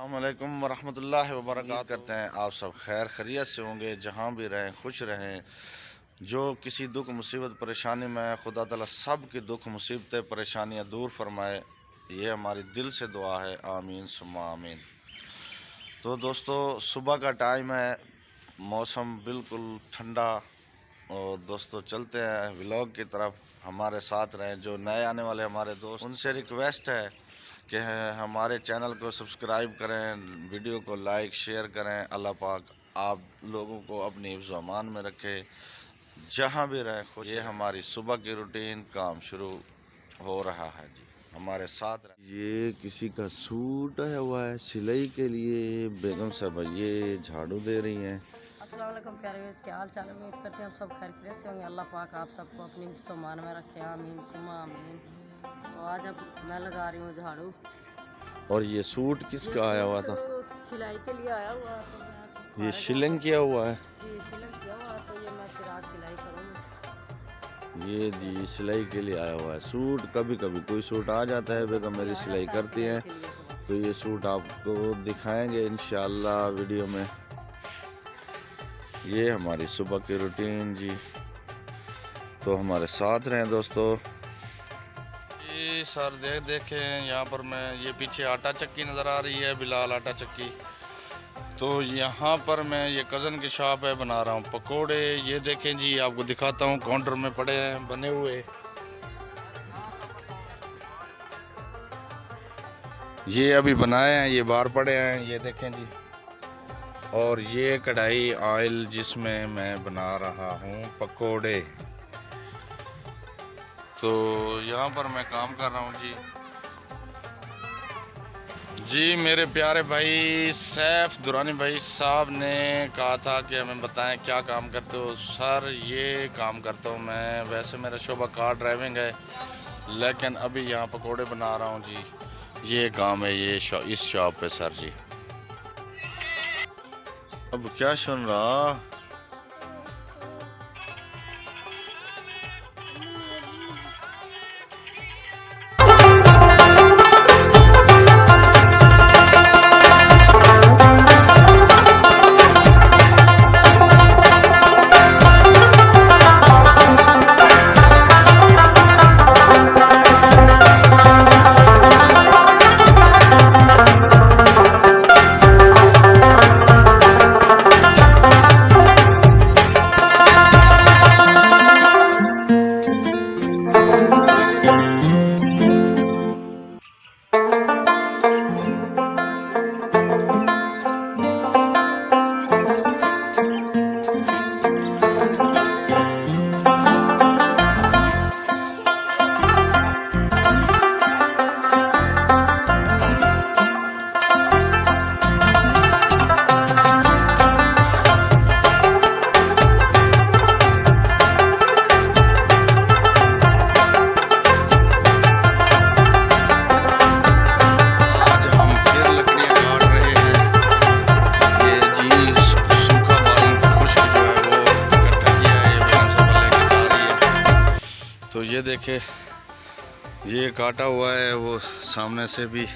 अस्सलामुअलैकुम वरहमतुल्लाहि वबरकातुहू। करते हैं आप सब खैर खैरियत से होंगे, जहाँ भी रहें खुश रहें। जो किसी दुख मुसीबत परेशानी में, खुदा ताला सब की दुख मुसीबतें परेशानियाँ दूर फरमाए, ये हमारी दिल से दुआ है। आमीन सुम्मा आमीन। तो दोस्तों, सुबह का टाइम है, मौसम बिल्कुल ठंडा। और दोस्तों चलते हैं व्लॉग की तरफ, हमारे साथ रहें। जो नए आने वाले हमारे दोस्त, उनसे रिक्वेस्ट है कि हमारे चैनल को सब्सक्राइब करें, वीडियो को लाइक शेयर करें। अल्लाह पाक आप लोगों को अपनी हिफ्ज़ अमान में रखे, जहाँ भी रहें खुश। ये हमारी सुबह की रूटीन काम शुरू हो रहा है जी, हमारे साथ रहें। ये किसी का सूट आया हुआ है सिलाई के लिए, बेगम साहब ये झाड़ू दे रही हैं। अस्सलाम वालेकुम प्यारे व्यूअर्स, क्या हाल चाल है। उम्मीद करते हैं आप सब खैर खैरियत से होंगे। अल्लाह पाक आप सबको अपनी सम्मान में रखे, आमीन सुम्मा आमीन। तो आज अब मैं लगा रही हूँ झाड़ू। और ये सूट किसका आया हुआ था? सिलाई के लिए आया हुआ है, तो ये शिलिंग किया हुआ है जी शिलिंग किया हुआ है, तो ये मैं फिर आज सिलाई करूँगी। ये जी सिलाई के लिए आया हुआ है सूट। कभी कभी कोई सूट आ जाता है, बेगम मेरी सिलाई करती हैं, तो ये सूट आपको दिखाएंगे इंशाअल्लाह वीडियो में। ये हमारी सुबह की रूटीन जी, तो हमारे साथ रहें दोस्तों। ये सर देखें यहाँ पर मैं, ये पीछे आटा चक्की नज़र आ रही है, बिलाल आटा चक्की। तो यहाँ पर मैं, ये कज़न की शॉप है, बना रहा हूँ पकोड़े। ये देखें जी, आपको दिखाता हूँ, काउंटर में पड़े हैं बने हुए। ये अभी बनाए हैं, ये बाहर पड़े हैं, ये देखें जी। और ये कढ़ाई ऑयल जिसमें मैं बना रहा हूँ पकोड़े। तो यहाँ पर मैं काम कर रहा हूँ जी। मेरे प्यारे भाई सैफ दुरानी भाई साहब ने कहा था कि हमें बताएं क्या काम करते हो। सर ये काम करता हूँ मैं, वैसे मेरा शोबा कार ड्राइविंग है, लेकिन अभी यहाँ पकोड़े बना रहा हूँ जी। ये काम है ये इस शॉप पे सर जी। अब क्या सुन रहा? तो ये देखे, ये काटा हुआ है वो सामने से भी,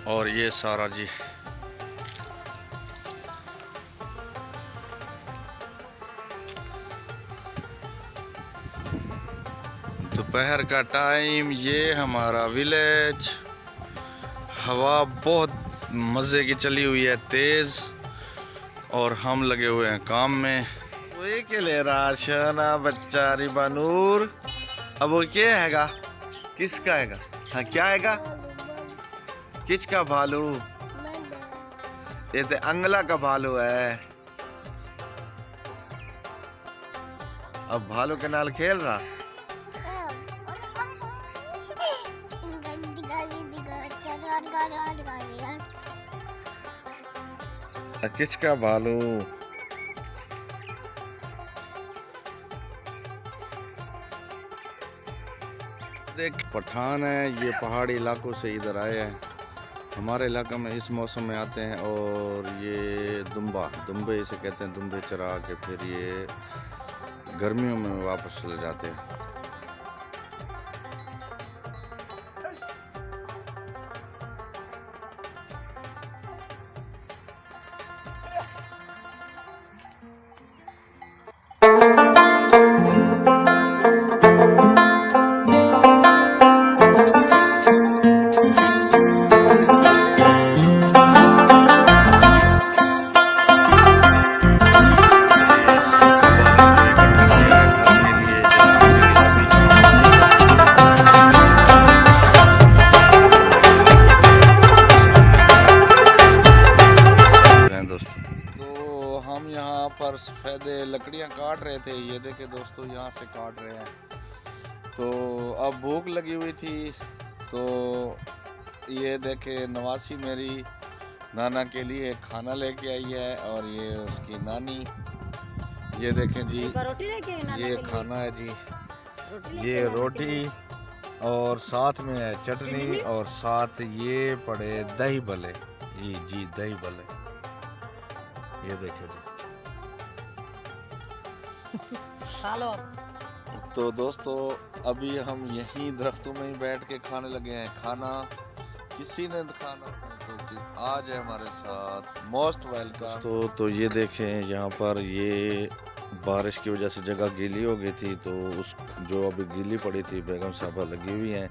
और ये सारा जी। दोपहर का टाइम, ये हमारा विलेज। हवा बहुत मज़े की चली हुई है, तेज़, और हम लगे हुए हैं काम में। वो के ले राशना बच्चा रिबा नूर। अब वो क्या हैगा, किसका हैगा? हाँ क्या हैगा, किसका भालू? ये तो अंगला का भालू है। अब भालू के नाल खेल रहा। किसका भालू? देख पठान है, ये पहाड़ी इलाकों से इधर आए हैं, हमारे इलाके में इस मौसम में आते हैं। और ये दुम्बे इसे कहते हैं, दुम्बे चरा के फिर ये गर्मियों में वापस चले जाते हैं। पर सफ़ेदे लकड़ियाँ काट रहे थे। ये देखे दोस्तों, यहाँ से काट रहे हैं। तो अब भूख लगी हुई थी, तो ये देखे नवासी मेरी नाना के लिए खाना लेके आई है, और ये उसकी नानी। ये देखें जी, रोटी लेके आई नाना ये के लिए। खाना है जी, रोटी ये रोटी और साथ में है चटनी, और साथ ये पड़े दही भले। जी दही भले, ये देखे जी। खा लो। तो दोस्तों अभी हम यहीं दरख्तों में ही बैठ के खाने लगे हैं खाना। किसी ने खाना तो आज है हमारे साथ, मोस्ट वेलकम। तो ये देखें, यहाँ पर ये बारिश की वजह से जगह गीली हो गई थी, तो उस जो अभी गीली पड़ी थी बेगम साहबा लगी हुई हैं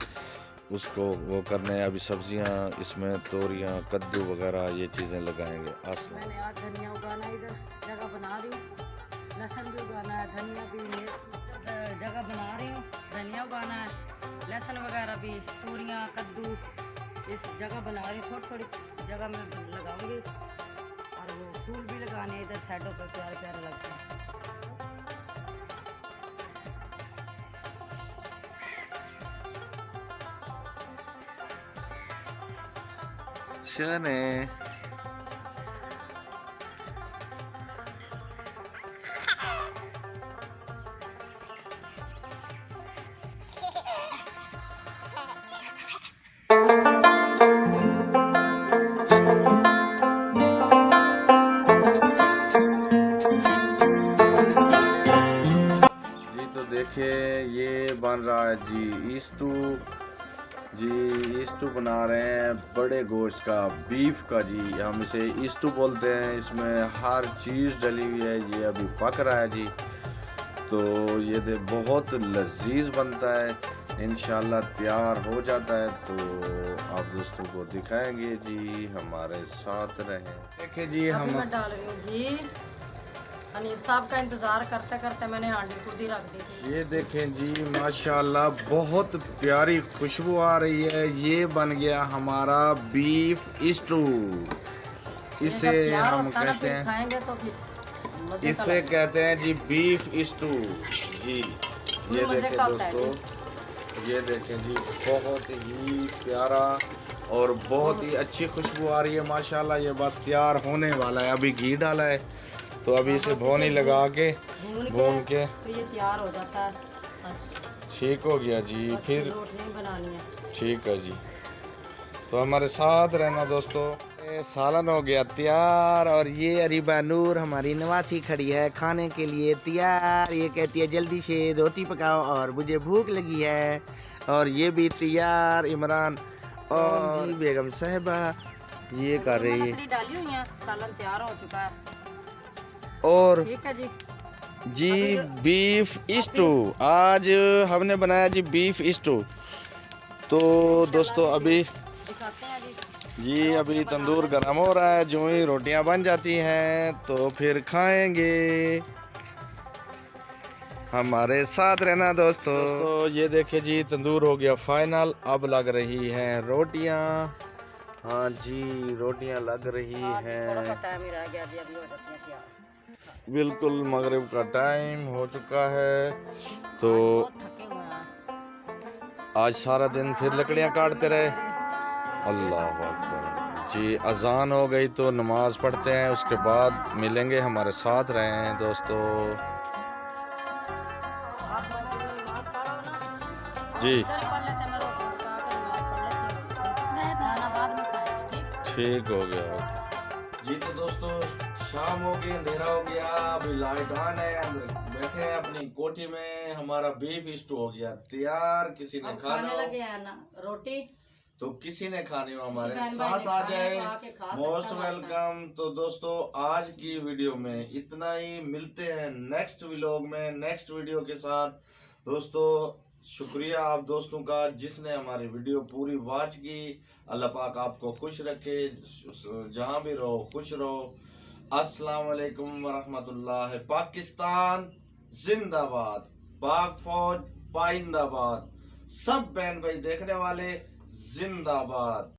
उसको वो करने। अभी सब्जियां इसमें तोरियां, कद्दू वगैरह ये चीज़ें लगाएंगे। मैंने आज धनिया उगाना, इधर जगह बना रही हूँ। लहसुन भी उगाना है, धनिया भी जगह बना रही हूँ। धनिया उगाना है, लहसुन वगैरह भी, तोरियां, कद्दू, इस जगह बना रही हूँ। थोड़ी थोड़ी जगह में लगाऊंगी, और वो फूल भी लगाने हैं इधर साइडों पर, प्यारे प्यारे लगते हैं। चने देखिए, ये बन रहा है जी ईस्टू। जी ईस्टू बना रहे हैं बड़े गोश्त का, बीफ का जी। हम इसे ईस्टू बोलते हैं। इसमें हर चीज़ डली हुई है। ये अभी पक रहा है जी। तो ये बहुत लजीज बनता है। इंशाल्लाह तैयार हो जाता है तो आप दोस्तों को दिखाएंगे जी। हमारे साथ रहें। देखिए जी, हम डाल रही हूँ जी। हनीफ साहब का इंतज़ार करते करते मैंने हांडी खुद ही रख दी थी। ये देखें जी, माशाल्लाह बहुत प्यारी खुशबू आ रही है। ये बन गया हमारा बीफ स्टू। इसे हम कहते हैं, खाएंगे तो फिर इसे कहते हैं जी बीफ स्टू जी। ये देखें दोस्तों, ये देखें जी, बहुत ही प्यारा और बहुत ही अच्छी खुशबू आ रही है माशाल्लाह। ये बस तैयार होने वाला है। अभी घी डाला है, तो अभी इसे भोनी लगा के भून के तो ये तैयार हो जाता है। बस ठीक हो गया जी। फिर रोटी बनानी है। ठीक है जी, तो हमारे साथ रहना दोस्तों। सालन हो गया तैयार, और ये अरीबा नूर हमारी नवासी खड़ी है खाने के लिए तैयार। ये कहती है जल्दी से रोटी पकाओ और मुझे भूख लगी है। और ये भी तैयार इमरान और जी बेगम साहिबा ये कर रही है। डाली हुई है, सालन तैयार हो चुका है। और ठीक है जी बीफ स्टू आज हमने बनाया जी, बीफ स्टू। तो दोस्तों अभी दिखाते हैं जी अभी तंदूर गर्म हो रहा है। जो ही रोटियां बन जाती हैं तो फिर खाएंगे। हमारे साथ रहना दोस्तों। ये देखिए जी, तंदूर हो गया फाइनल। अब लग रही हैं रोटियां। हाँ जी, रोटियां लग रही हैं। थोड़ा सा टाइम ही रह गया जी, अभी हो जाती हैं तैयार। बिल्कुल मगरिब का टाइम हो चुका है। तो थके हुए हैं आज सारा दिन फिर लकड़ियां काटते रहे। अल्लाह अकबर जी। अजान हो गई तो नमाज पढ़ते हैं, उसके बाद मिलेंगे। हमारे साथ रहें दोस्तों जी। ठीक हो गया जी। तो दोस्तों शाम हो गई, अंधेरा हो गया, अभी लाइट ऑन है, अंदर बैठे हैं अपनी कोठी में। हमारा बीफ स्टू हो गया तैयार। किसी ने खाना लगे हैं ना रोटी, तो किसी ने खाने हो हमारे साथ आ जाए, मोस्ट वेलकम। तो दोस्तों आज की वीडियो में इतना ही। मिलते हैं नेक्स्ट व्लॉग में, नेक्स्ट वीडियो के साथ। दोस्तों शुक्रिया आप दोस्तों का जिसने हमारी वीडियो पूरी वॉच की। अल्लाह पाक आपको खुश रखे, जहाँ भी रहो खुश रहो। अस्सलाम वालेकुम वरहमतुल्लाह। पाकिस्तान जिंदाबाद, पाक फौज पाइंदाबाद। सब बहन भाई देखने वाले जिंदाबाद।